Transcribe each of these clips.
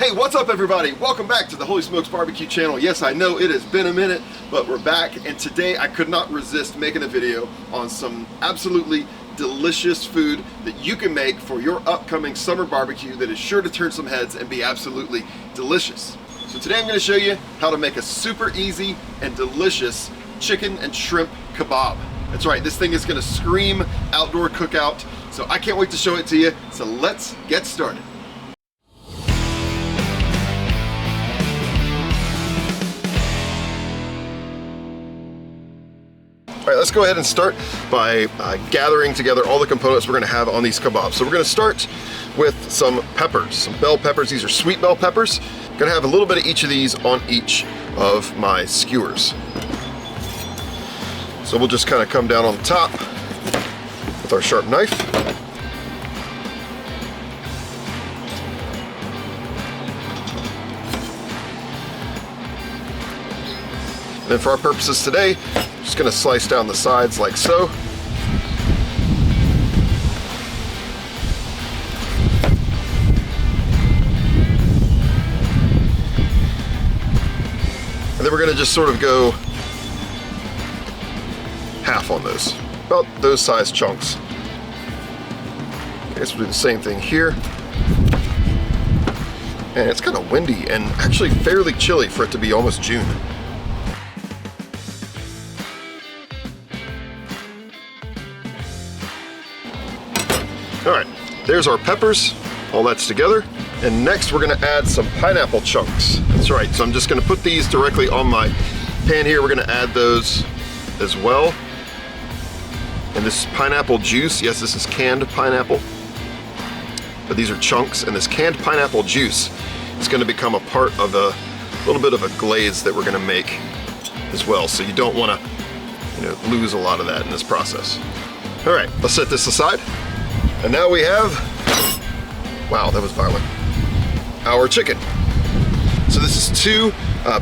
Hey, what's up everybody? Welcome back to the Holy Smokes Barbecue channel. Yes, I know it has been a minute, but we're back, and today I could not resist making a video on some absolutely delicious food that you can make for your upcoming summer barbecue that is sure to turn some heads and be absolutely delicious. So today I'm going to show you how to make a super easy and delicious chicken and shrimp kebab. That's right, this thing is going to scream outdoor cookout, so I can't wait to show it to you. So let's get started. All right, let's go ahead and start by gathering together all the components we're going to have on these kebabs. So we're going to start with some peppers, some bell peppers. These are sweet bell peppers. I'm going to have a little bit of each of these on each of my skewers. So we'll just kind of come down on the top with our sharp knife. And then for our purposes today, just going to slice down the sides like so. And then we're going to just sort of go half on those, about those size chunks. I guess we'll do the same thing here. And it's kind of windy and actually fairly chilly for it to be almost June. All right, there's our peppers, all that's together. And next we're gonna add some pineapple chunks. That's right, so I'm just gonna put these directly on my pan here. We're gonna add those as well. And this pineapple juice, yes, this is canned pineapple, but these are chunks, and this canned pineapple juice is gonna become a part of a little bit of a glaze that we're gonna make as well. So you don't wanna, lose a lot of that in this process. All right, let's set this aside. And now we have, wow, that was violent, our chicken. So this is two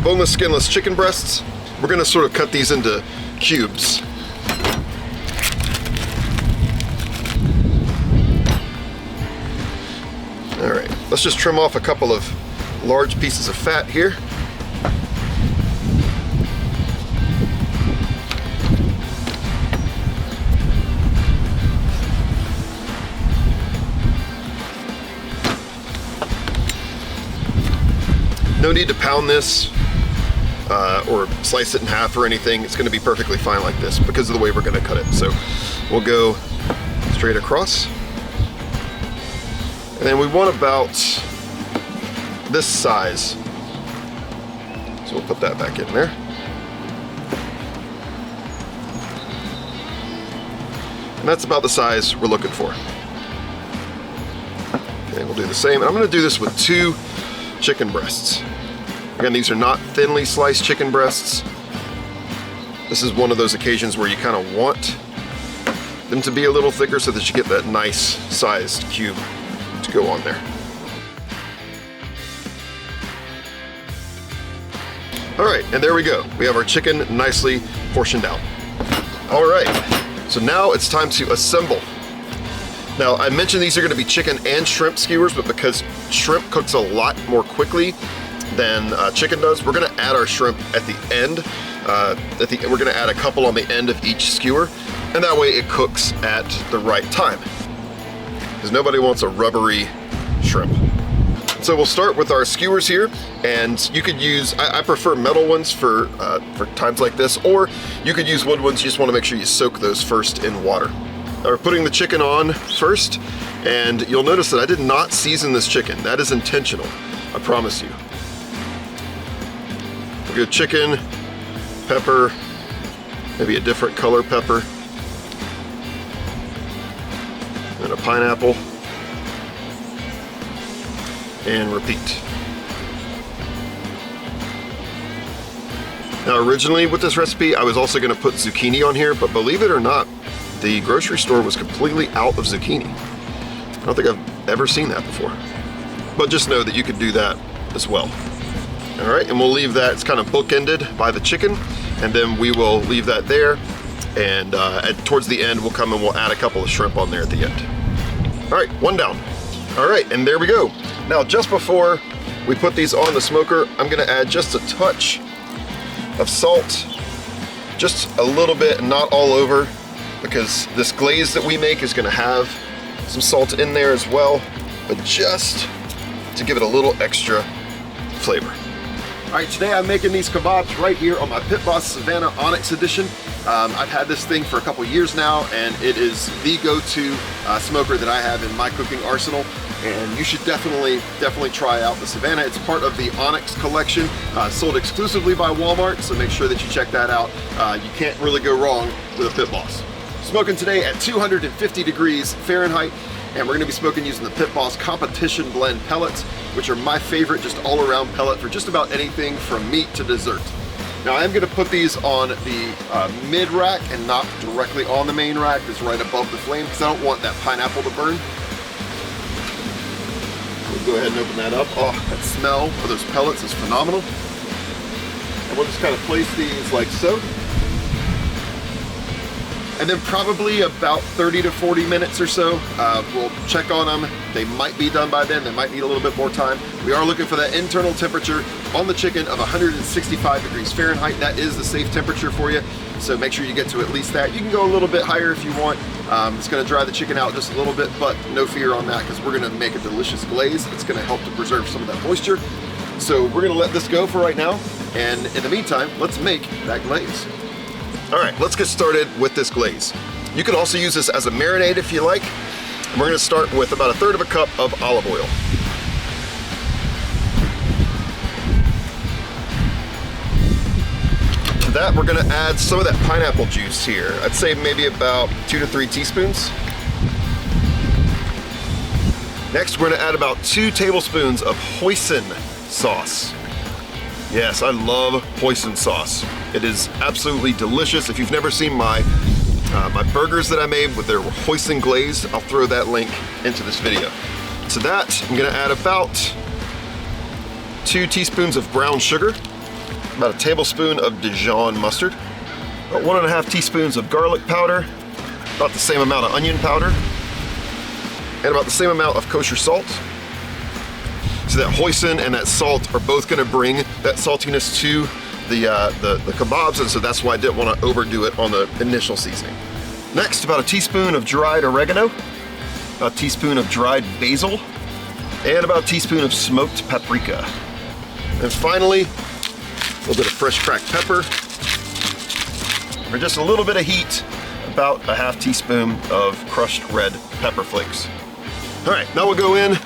boneless, skinless chicken breasts. We're gonna sort of cut these into cubes. All right, let's just trim off a couple of large pieces of fat here. No need to pound this or slice it in half or anything. It's gonna be perfectly fine like this because of the way we're gonna cut it. So we'll go straight across. And then we want about this size. So we'll put that back in there. And that's about the size we're looking for. Okay, we'll do the same. And I'm gonna do this with two chicken breasts. Again, these are not thinly sliced chicken breasts. This is one of those occasions where you kind of want them to be a little thicker so that you get that nice sized cube to go on there. All right, and there we go. We have our chicken nicely portioned out. All right, so now it's time to assemble. Now, I mentioned these are gonna be chicken and shrimp skewers, but because shrimp cooks a lot more quickly than chicken does, we're gonna add our shrimp at the end. We're gonna add a couple on the end of each skewer, and that way it cooks at the right time. Because nobody wants a rubbery shrimp. So we'll start with our skewers here, and you could use, I prefer metal ones for times like this, or you could use wood ones. You just wanna make sure you soak those first in water. We're putting the chicken on first, and you'll notice that I did not season this chicken. That is intentional, I promise you. We'll go chicken, pepper, maybe a different color pepper, and a pineapple, and repeat. Now originally with this recipe, I was also gonna put zucchini on here, but believe it or not, the grocery store was completely out of zucchini. I don't think I've ever seen that before. But just know that you could do that as well. All right, and we'll leave that, it's kind of bookended by the chicken, and then we will leave that there, and towards the end, we'll come and we'll add a couple of shrimp on there at the end. All right, one down. All right, and there we go. Now, just before we put these on the smoker, I'm gonna add just a touch of salt, just a little bit, not all over, because this glaze that we make is gonna have some salt in there as well, but just to give it a little extra flavor. All right, today I'm making these kebabs right here on my Pit Boss Savannah Onyx Edition. I've had this thing for a couple years now, and it is the go-to smoker that I have in my cooking arsenal. And you should definitely try out the Savannah. It's part of the Onyx collection, sold exclusively by Walmart, so make sure that you check that out. You can't really go wrong with a Pit Boss. Smoking today at 250 degrees Fahrenheit, and we're gonna be smoking using the Pit Boss Competition Blend pellets, which are my favorite just all-around pellet for just about anything from meat to dessert. Now I am gonna put these on the mid-rack and not directly on the main rack. It's right above the flame because I don't want that pineapple to burn. We'll go ahead and open that up. Oh, that smell of those pellets is phenomenal. And we'll just kind of place these like so. And then probably about 30 to 40 minutes or so, we'll check on them. They might be done by then. They might need a little bit more time. We are looking for that internal temperature on the chicken of 165 degrees Fahrenheit. That is the safe temperature for you. So make sure you get to at least that. You can go a little bit higher if you want. It's gonna dry the chicken out just a little bit, but no fear on that because we're gonna make a delicious glaze. It's gonna help to preserve some of that moisture. So we're gonna let this go for right now. And in the meantime, let's make that glaze. All right, let's get started with this glaze. You can also use this as a marinade if you like. And we're gonna start with about 1/3 of a cup of olive oil. To that, we're gonna add some of that pineapple juice here. I'd say maybe about 2 to 3 teaspoons. Next, we're gonna add about 2 tablespoons of hoisin sauce. Yes, I love hoisin sauce. It is absolutely delicious. If you've never seen my burgers that I made with their hoisin glaze, I'll throw that link into this video. To that, I'm gonna add about 2 teaspoons of brown sugar, about 1 tablespoon of Dijon mustard, about 1.5 teaspoons of garlic powder, about the same amount of onion powder, and about the same amount of kosher salt. So that hoisin and that salt are both gonna bring that saltiness to the kebabs, and so that's why I didn't wanna overdo it on the initial seasoning. Next, about 1 teaspoon of dried oregano, about 1 teaspoon of dried basil, and about 1 teaspoon of smoked paprika. And finally, a little bit of fresh cracked pepper. For just a little bit of heat, about 1/2 teaspoon of crushed red pepper flakes. All right, now we'll go in,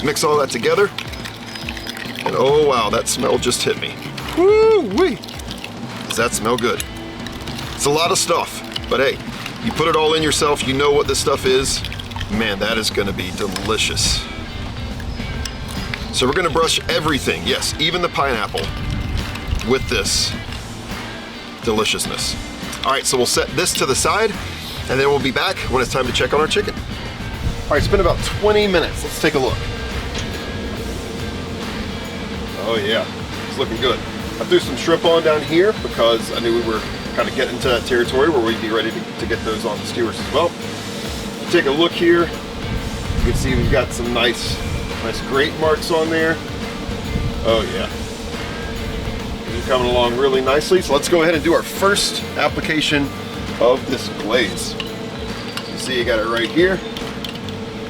mix all that together. And oh wow, that smell just hit me. Woo-wee! Does that smell good? It's a lot of stuff, but hey, you put it all in yourself, you know what this stuff is. Man, that is gonna be delicious. So we're gonna brush everything, yes, even the pineapple, with this deliciousness. All right, so we'll set this to the side, and then we'll be back when it's time to check on our chicken. All right, it's been about 20 minutes. Let's take a look. Oh yeah, it's looking good. I threw some shrimp on down here because I knew we were kind of getting into that territory where we'd be ready to get those on the skewers as well. Take a look here. You can see we've got some nice grate marks on there. Oh yeah. These are coming along really nicely. So let's go ahead and do our first application of this glaze. You see you got it right here.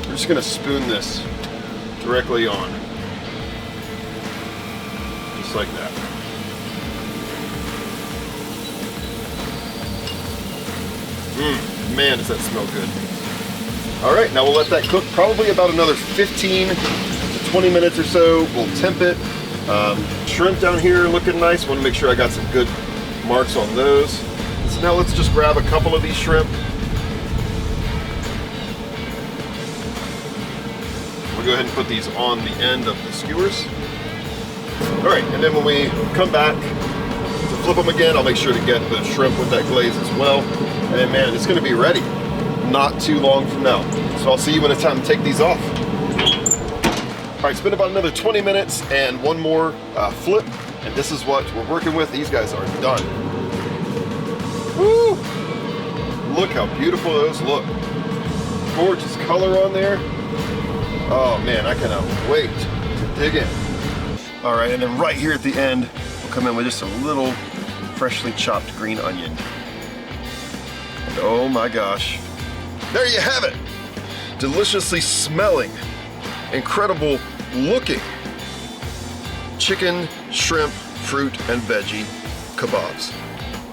We're just gonna spoon this directly on. Just like that. Man, does that smell good. All right, now we'll let that cook probably about another 15 to 20 minutes or so. We'll temp it. Shrimp down here looking nice. Want to make sure I got some good marks on those. So now let's just grab a couple of these shrimp. We'll go ahead and put these on the end of the skewers. All right, and then when we come back to flip them again, I'll make sure to get the shrimp with that glaze as well. And then, man, it's gonna be ready not too long from now. So I'll see you when it's time to take these off. All right, it's been about another 20 minutes and one more flip, and this is what we're working with. These guys are done. Woo! Look how beautiful those look. Gorgeous color on there. Oh man, I cannot wait to dig in. All right, and then right here at the end, we'll come in with just a little freshly chopped green onion. And oh my gosh, there you have it. Deliciously smelling, incredible looking chicken, shrimp, fruit, and veggie kabobs,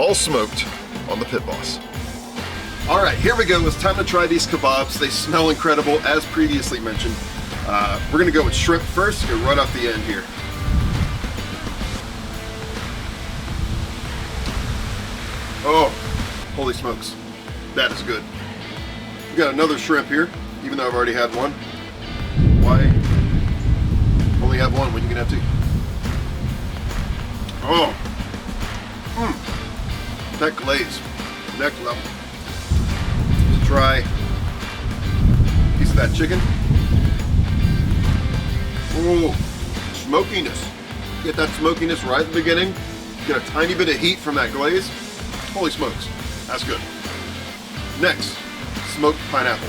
all smoked on the Pit Boss. All right, here we go. It's time to try these kabobs. They smell incredible, as previously mentioned. We're gonna go with shrimp first, go right off the end here. Oh, holy smokes, that is good. We got another shrimp here, even though I've already had one. Why only have one when you can have two? Oh, that glaze, next level. Let's try a piece of that chicken. Oh, smokiness. Get that smokiness right at the beginning. Get a tiny bit of heat from that glaze. Holy smokes, that's good. Next, smoked pineapple.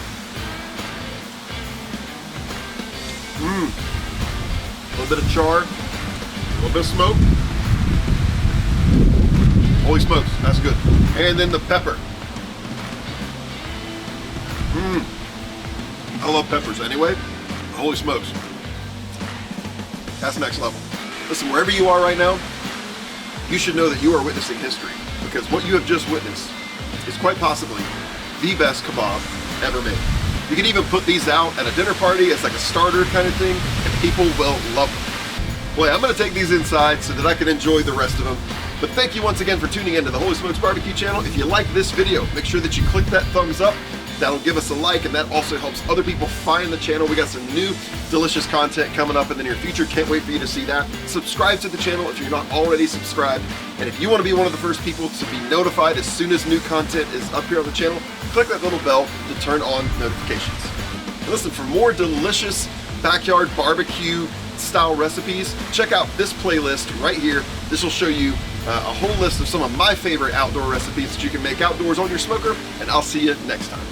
A little bit of char, a little bit of smoke. Holy smokes, that's good. And then the pepper. I love peppers anyway. Holy smokes. That's next level. Listen, wherever you are right now, you should know that you are witnessing history, because what you have just witnessed is quite possibly the best kebab ever made. You can even put these out at a dinner party as like a starter kind of thing, and people will love them. Boy, I'm gonna take these inside so that I can enjoy the rest of them. But thank you once again for tuning into the Holy Smokes Barbecue channel. If you like this video, make sure that you click that thumbs up. That'll give us a like, and that also helps other people find the channel. We got some new delicious content coming up in the near future. Can't wait for you to see that. Subscribe to the channel if you're not already subscribed. And if you want to be one of the first people to be notified as soon as new content is up here on the channel, click that little bell to turn on notifications. And listen, for more delicious backyard barbecue style recipes, check out this playlist right here. This will show you a whole list of some of my favorite outdoor recipes that you can make outdoors on your smoker, and I'll see you next time.